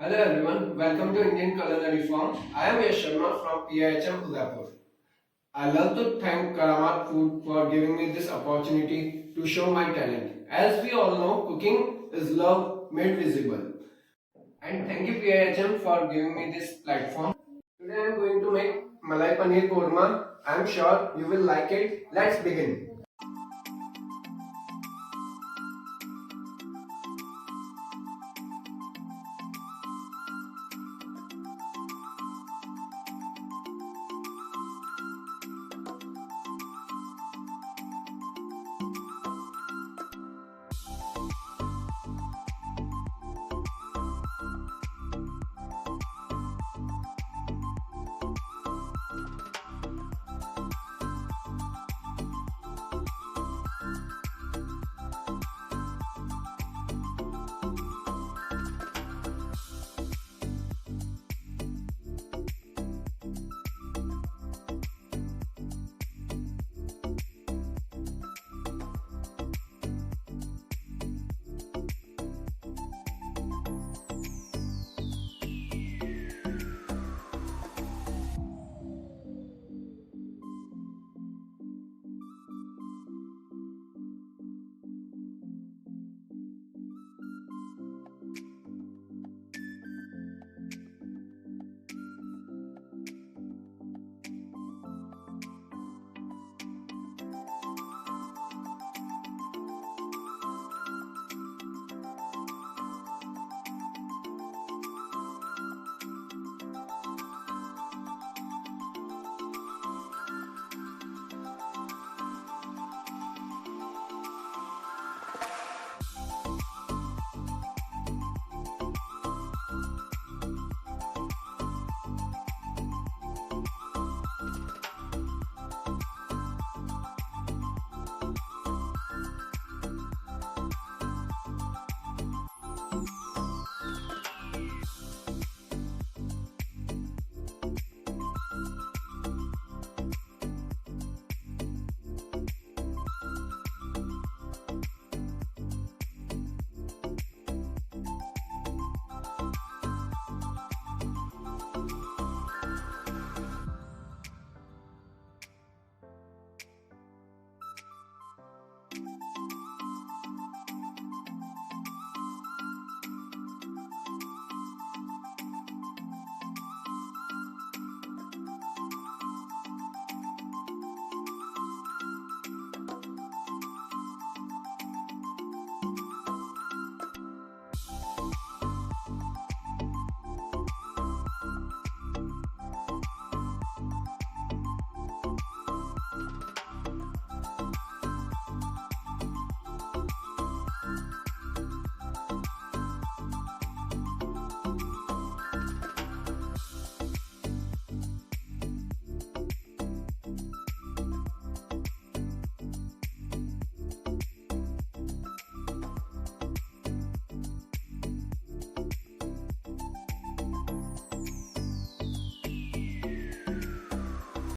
Hello everyone, welcome to Indian Culinary Forum. I am Yash Sharma from PIHM Udaipur. I love to thank Karamat Food for giving me this opportunity to show my talent. As we all know, cooking is love made visible. And thank you PIHM for giving me this platform. Today I am going to make Malai Paneer Korma. I am sure you will like it. Let's begin.